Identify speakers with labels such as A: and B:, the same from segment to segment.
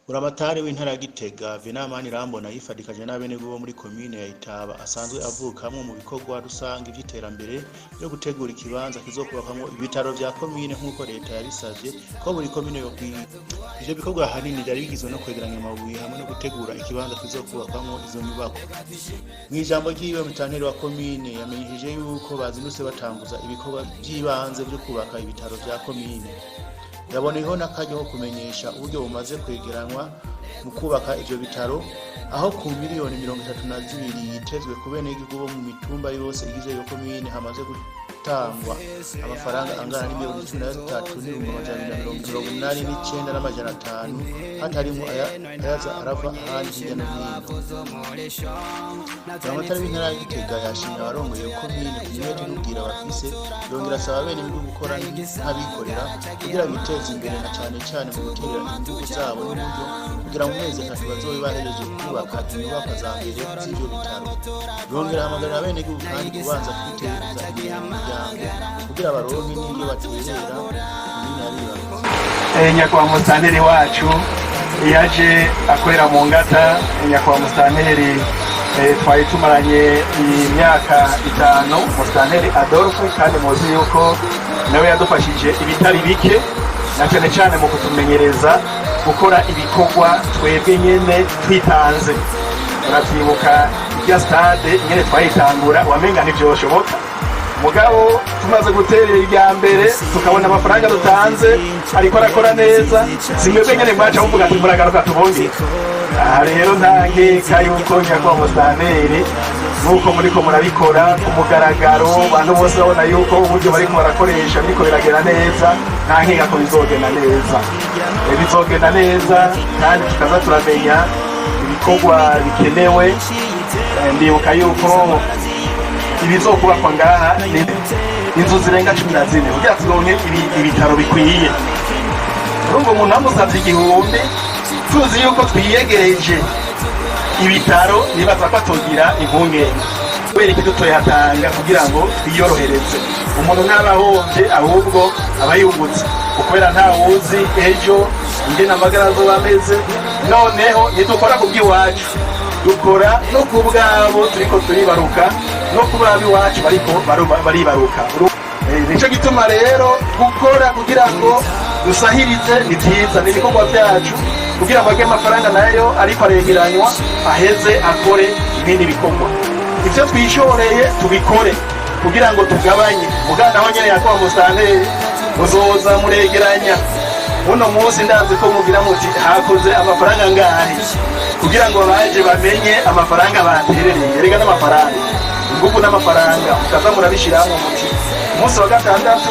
A: Buramatari w'intara ya Gitega Venamani Rambona yifadikaje n'abenegihugu bo muri commune ya Itaba asanzwe avukamwe mu bikorwa rusange by'iterambere yo gutegura ikibanza kizokubakamwo ibitaro vya commune nk'uko leta yabisavye ko buri commune yo kwiga. Ivyo bikorwa hanini byari bigizwe no kwegeranya amabuye hamwe no gutegura ikibanza kizokubakamwo izo nyubako. Mw'ijambo ry'iwe mutanteri wa commune yamenyesheje yuko bazindutse batanguza ibikorwa by'ibanze byo kubaka ibitaro vya commune. Yaboneyeho n'akaryo ko kumenyesha uburyo bumaze kwegeranwa mu kubaka ivyo bitaro aho ku miliyoni 32 yitezwe ku benegihugu bo mu mitumba yose igize iyo commune hamaze gutangwa amafaranga angana n'imiliyoni 13,889 hatarimo ayaza arava ahandi hirya no hino. Buramatari w'intara ya Gitega yashimye abarongoye commune kumwete n'ubwira bafise yongera asaba abenegihugu gukora nk'abikorera kugira biteze imbere na cane mu guterera inyungu zabo n'uburyo kugira mu mezi 3 bazobe bahereje kubaka inyubako za mbere z'ivyo bitaro. Yongera hamagarira abenegihugu kandi kubanza kwitereza imiryango kugira baronke n'ibyo baterera
B: nyakubahwa musitanteri wacu yaje akorera mu ngata. Nyakubahwa musitanteri twari tumaranye imyaka 5 musitanteri Adolphe, kandi muzi yuko nawe yadufashije ibitari bike na cyane mu kutumenyereza gukora ibikorwa twebwe nyene twitanze. Uravyibuka irya stade nyene twayitangura wamenga ntivyoshoboka, mugabo tumaze guterera irya mbere tukabona amafaranga dutanze ariko arakora neza, simwebwe nyene mwaca muvuga ati muragaruka tubonge. Aha rero ntankeka yuko nyakubahwa musitanteri nuko muriko murabikora ku mugaragaro, abantu bose babona yuko uburyo bariko barakoresha biriko biragenda neza. Ntankeka ko bizogenda neza kandi tukaza turamenya ibikorwa bikenewe. Ndibuka yuko ibizokubakwa ngaha inzu zirenga 14 kugira turonke ibitaro bikwiye. Urumva umuntu amusavye 1000 tuzi yuko twiyegereje ibitaro nibaza ko atogira impungenge kubera iki dutoyatanga kugira ngo twiyorohereze. Umuntu ntabahomvye ahubwo abayungutse kubera ntawuzi ejo ingene amagara azoba ameze. Noneho nidukora kubw'iwacu dukora no kubwabo turiko turibaruka no kubabi wacu bariko baribaruka. Nico gituma rero gukora kugira ngo dusahirize nitiza n'ibikorwa byacu kugira ngo age amafaranga nayo ariko aregeranywa aheze akore ibindi bikorwa. Ivyo twishoreye tubikore kugira ngo tugabanye mugana aho nyene yakwa musitanteri muzoza muregeranya. Uno munsi ndazi ko mugira muti hakoze amafaranga ngahe kugira ngo baje bamenye amafaranga baterereye. Erega n'amafaranga ngubu n'amafaranga mukaza murabishiramo muti umunsi wa gatandatu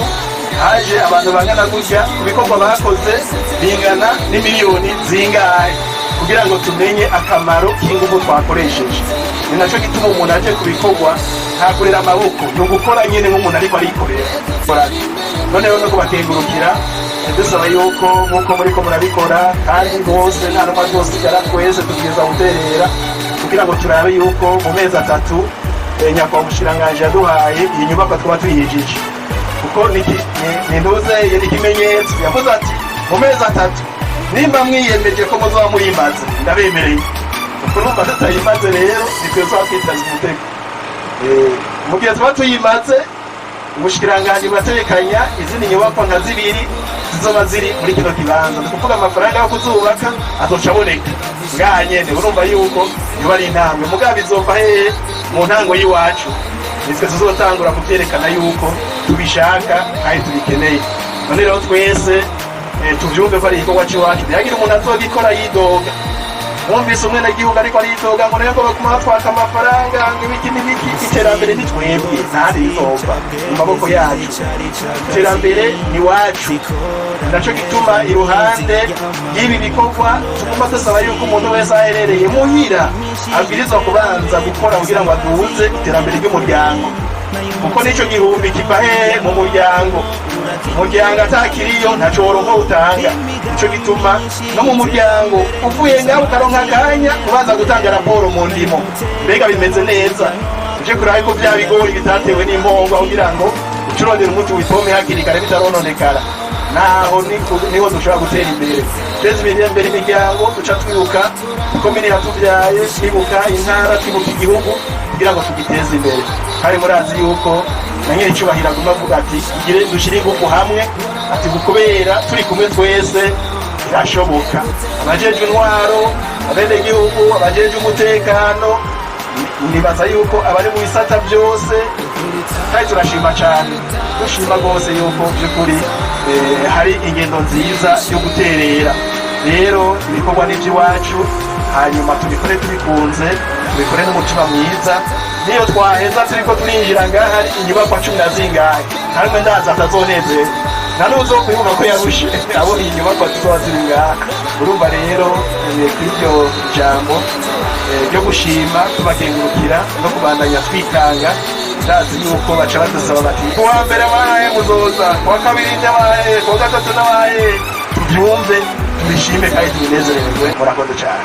B: haje abantu bangana gutya kubikorwa bakoze bingana n'imiliyoni zingahe kugira ngo tumenye akamaro k'ingufu twakoresheje. Ni naco gituma umuntu aje kubikorwa ntakorera amaboko, no gukora nyene nk'umuntu ariko arikorera. Noneho no kubakengurukira dusaba yuko nkuko muriko murabikora kandi bose nta numwe azosigara, twese tugeza guterera kugira ngo turabe yuko mu mezi 3 nyakubahwa mushikiranganji yaduhaye iyi nyubako twaba tuyijije. Kuko ninduze ikimenyetso yavuze ati mu mezi 3 nimba mwiyemeje ko muzoba muyimaze ndabemereye. Kuko numva tutayimaze rero nitwe twakitaza umutego. Mu gihe tuba tuyimaze umushikiranganji buratekanya izindi nyubako nka 2 zizoba ziri muri kino kibanza. Kuvuga amafaranga yo kuzubaka azoca aboneka ngaha nyene. Urumva yuko yoba ari intambwe mugabo izova hehe mu ntango y'iwacu. Nitwe tuzotangura kuvyerekana yuko tubishaka kandi tubikeneye. None rero twese tuvyumve ko ari igikorwa c'iwacu, ntiyagira umuntu azogikora yidoga. Mwumvise umwe n'igihugu ariko aridoga ngo rero bakuma twaka amafaranga n'ibiki iterambere ni twebwe ntari rizova mu maboko yacu. Iterambere ni wacu, naco gituma iruhande y'ibi bikorwa tugomba dusaba yuko umuntu wese aherereye muhira abwirizwa kubanza gukora kugira ngo aduhuze iterambere ry'umuryango. Kuko nico gihumbi kiva hehe mu muryango. Umuryango atakiriyo ntaco woronka utanga. Nico gituma no mu muryango uvuye ngaho ukaronka akanya kubanza gutanga raporo mu ndimo mbega bimeze neza, uje kuraye ko bya bigori bitatewe n'impongwa kugira ngo ucurondera umuti w'ipome hakiri kare bitarononekara. naho niho dushobora gutera imbere teza imbere imiryango duca twibuka komine yatubyaye twibuka intara twibuka igihugu kugira ngo tugiteze imbere kandi murazi yuko na nyiri cyubahiro aguma avuga ati igire dushyire ingufu hamwe ati kubera turi kumwe twese birashoboka abajejwe intwaro abenegihugu abajejwe umutekano nibaza yuko abari mu bisata byose kandi turashima cyane dushima rwose yuko by'ukuri hari ingendo nziza yo guterera rero ibikorwa n'iby'iwacu hanyuma tubikore tubikunze tubikore n'umutima mwiza niyo twaheza turiko turinjira ngaha inyubakwa 10 zingahe hamwe ndaza atazonezera nanuzo kwibuka ko yarushe abo inyubakwa tuzoba ziri ngaha urumva rero kw'iryo jambo ryo gushima tubakengurukira no kubandanya twikanga ndazi yuko baca badusaba bati kuwa mbere bahaye muzoza kuwa kabiri n'abahe kuwa gatatu n'abahe tubyumve tubishime kandi tunezererwe murakoze cyane.